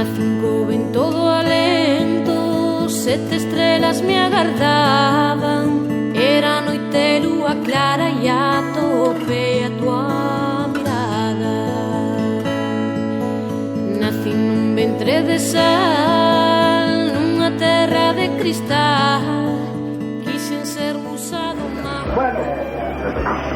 5 en todo alento, 7 estrelas me agardaban. Era noite lúa clara e atopei a tua mirada. Nací nun ventre de sal, nunha terra de cristal, quixen ser musa do mar. Bueno,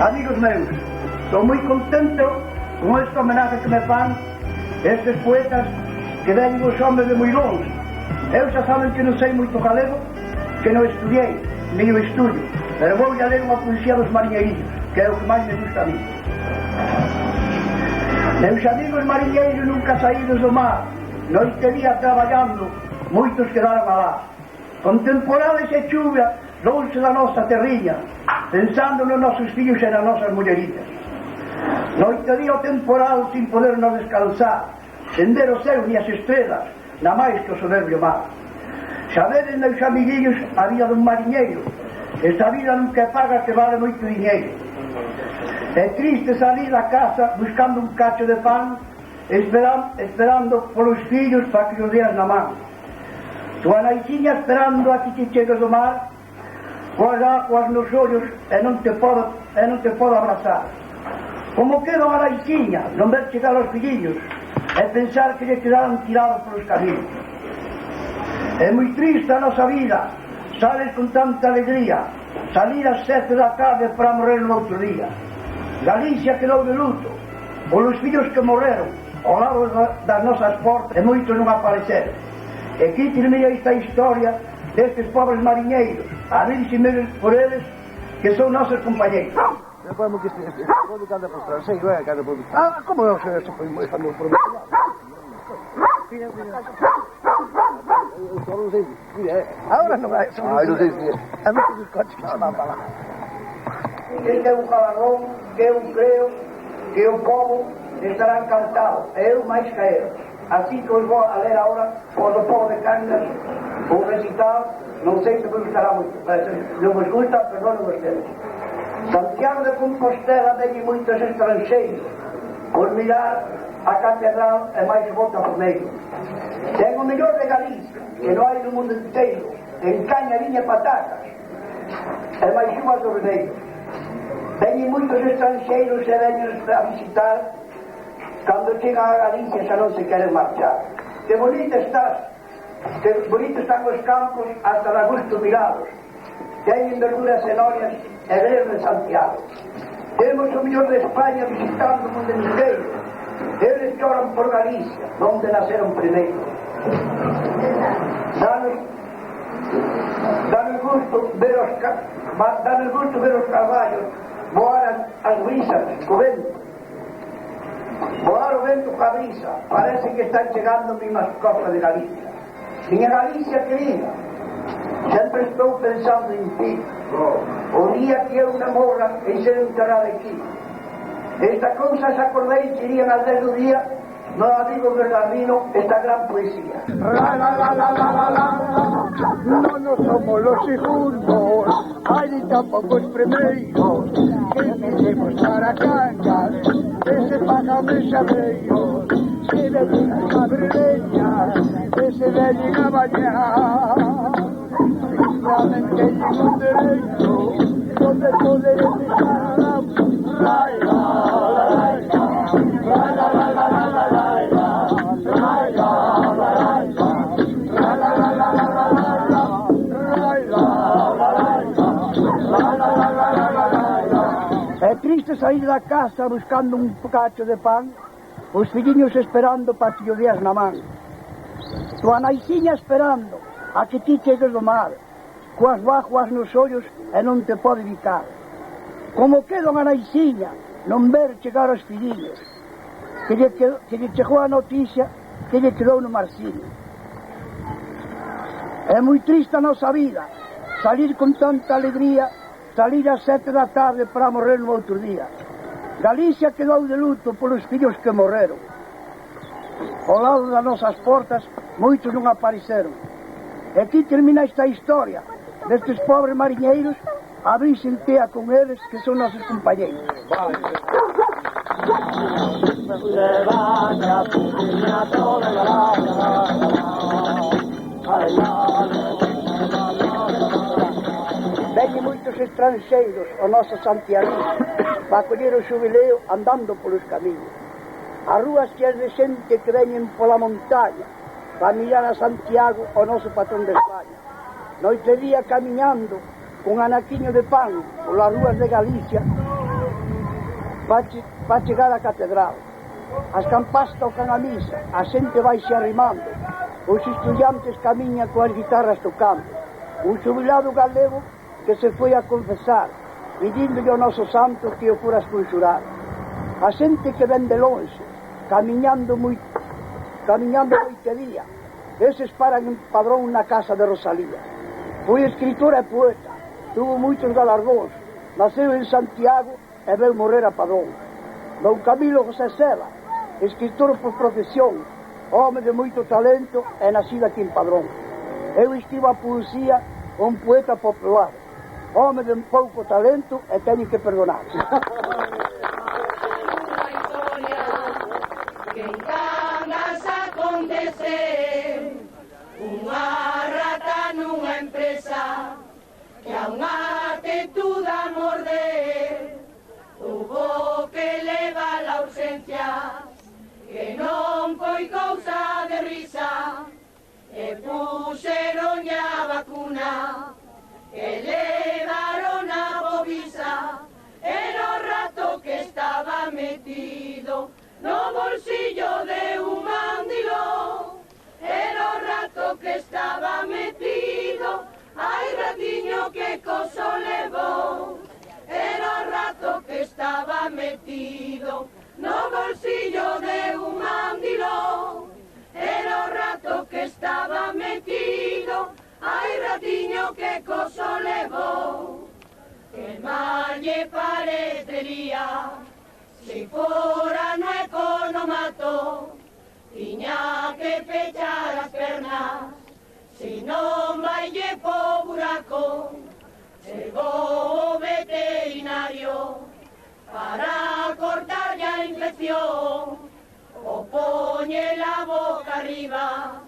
amigos meus, estou moi contento con esta homenaxe que me fan estes poetas que ven os homes de moi longe. Eu xa saben que non sei moito galego, que non estudiei, nin o estudio, pero vou a ler unha poesía dos mariñeiros, que é o que máis me gusta a mí. Meus amigos mariñeiros nunca saídos do mar, noite e día traballando, moitos quedaron alá. Con temporales e chuvia, longe da nosa terriña, pensando nos nosos fillos e nas nosas mullerillas. Noite e día o temporal sin podernos descansar, sen ver o céu ni as estrelas, na máis que o soberbio mar. Sabedes, meus amiguillos, a vida dun mariñeiro. Esta vida nunca paga, que vale moito diñeiro. É triste salir da casa buscando un cacho de pan, esperando polos fillos para que os deas na man. Tua naiciña esperando a que te chegues do mar, coas aguas nos ollos e non te podo abrazar. Como quedo a naiciña, non ver chegar aos fillinhos e pensar que lle quedaron tirados polos camiños. É moi triste a nosa vida, sales con tanta alegría, salir ás 7 da tarde para morrer no outro día. Galicia quedou de luto polos fillos que morreron ao lado das nosas portas e moitos non apareceron. E aquí termina esta historia destes pobres mariñeiros, a virxe por eles que son nosos compañeiros. Como que quando canta por francês, não é? Canta por... Ah, como eu sei, essa foi muito famoso por mim. Eu só não sei se é. Agora não é. Ah, eu não sei se é. É muito dos cortes que se vai falar. Este é um calarrão que eu creio que o povo estará encantado. É eu mais que eu. Assim que eu vou a ler agora o do povo de Cangas, o recital, não sei se me gustará muito. Não vos gusta, perdão, não gostei. Santiago de Compostela veñen moitos estranxeiros por mirar a catedral e máis volta por meio. Ten o mellor de Galicia, que non hai no mundo inteiro, en caña, viña e patacas, e máis uvas do Ribeiro. Veñen moitos estranxeiros e veñen a visitar, cando chegan a Galicia xa non se queren marchar. Que bonito estás, que bonito están os campos hasta de gusto mirados. Teñen verduras enormes e verdes de Santiago. Temos o mellor de España visitando o mundo inteiro. Eles choran por Galicia, onde naceron primeiro. Danos gusto ver os caballos voar as brisas co vento. Voar o vento ca brisa, parece que están chegando mismas costas de Galicia. Miña Galicia querida, sempre estou pensando en ti. O día que eu me morra e ser enterrado aquí. Esta cousa se acordei que irían as 10 do día no amigo Bernardino esta gran poesía. No nos somos los segundos, hay tampoco os primeiros, que queremos para Cangas, ese págame xabreiros, que veñen as cabrereñas, ese veñen a bañar. Realmente hay un derecho donde poder empezar É triste sair da casa buscando un cacho de pan, os filliños esperando para que o días na man. Tua naiciña esperando a que ti chegues do mar, coas bajuas nos ollos e non te pode evitar. Como quedo a naiciña non ver chegar os filliños, que lle chegou a noticia que lle quedou no marciño. É moi triste a nosa vida, salir con tanta alegría, salir ás 7 da tarde para morrer no outro día. Galicia quedou de luto polos fillos que morreron. Ao lado das nosas portas, moitos non apareceron. E aquí termina esta historia destes pobres mariñeiros, a virxe tea con eles que son nosos compañeiros. Veñen moitos estranxeiros ao noso Santiago para coller o xubileo andando polos camiños. As rúas cheas de xente que veñen pola montaña para mirar a Santiago, o noso patrón de España. Noite e día camiñando con anaquiño de pan polas rúas de Galicia para chegar á catedral. As campás tocan a misa, a xente vai-se arrimando, os estudiantes camiñan coas guitarras tocando, un xubilado galego que se foi a confesar, pedíndolle ao noso santo que o furas conxurar. A xente que ven de longe, camiñando moito e día, eses paran en Padrón na casa de Rosalía. Foi escritor e poeta, tuvo moitos galardóns, naceu en Santiago e veu morrer a Padrón. Don Camilo José Sela, escritor por profesión, home de moito talento e nacido aquí en Padrón. Eu estivo a poesía un poeta popular, home de pouco talento e teño que perdonar. Que en Cangas acontece unha rata nunha empresa que a unha tetuda morder hubo que leva la urgencia, que non foi cousa de risa, e puxeron a vacuna, e levaron a bovisa, e no rato que estaba metido no bolsillo de un mandilón, e no rato que estaba metido, ai ratiño que coso levou, e no rato que estaba metido no bolsillo de un mandilón, e no rato que estaba metido, ai ratiño que coso levou. Que mal lle parecería si fora no economato, tiña que pechar as pernas, si non vaille po buraco. Chegou o veterinario para cortar a infección, o poñe la boca arriba,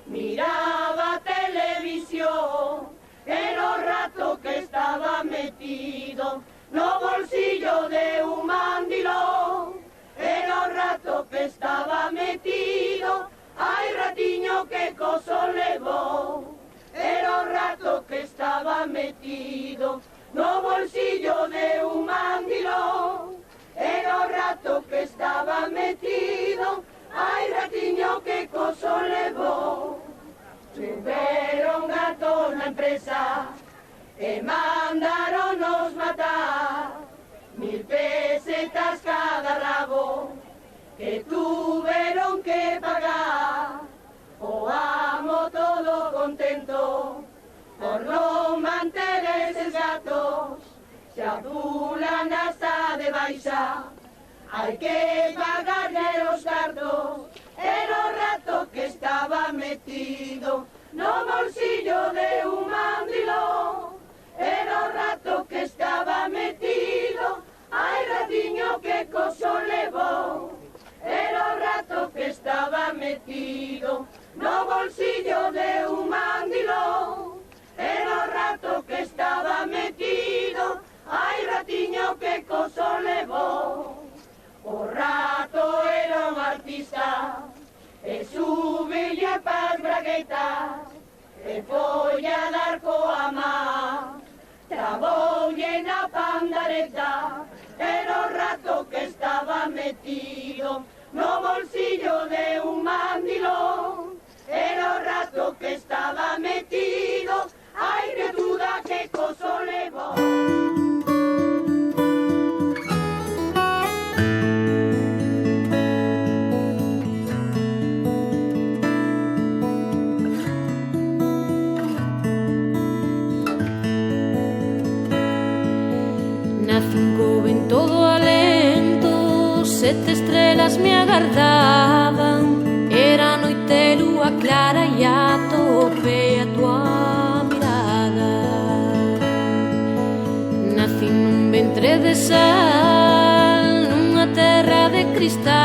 miraba televisión, en o rato que estaba metido no bolsillo de un mandilón, en o rato que estaba metido, ai ratiño que coso levou, en o rato que estaba metido no bolsillo de un mandilón, en o rato que estaba metido, ai ratiño que coso levou. Tuveron gato na empresa e mandaronos matar, 1000 pesetas cada rabo que tuveron que pagar. O amo todo contento por non manter eses gatos, se adulan hasta de baixa, hai que pagarle os cartos, era o rato que estaba metido no bolsillo de un mandilón, era o rato que estaba metido, ai ratiño que coso levou, era o rato que estaba metido no bolsillo de un mandilón, era o rato que estaba metido, ai ratiño que coso levou. O rato era un artista e subille pas braguetas e foi a dar coa má, traboulle na pandareta, era o rato que estaba metido no bolsillo de un mandilón, era o rato que estaba metido, ai retuda que coso levou. Nace un joven todo alento, 7 estrelas me agardaban, era noite lúa clara e atopei a tua mirada. Nací nun ventre de sal, nunha terra de cristal,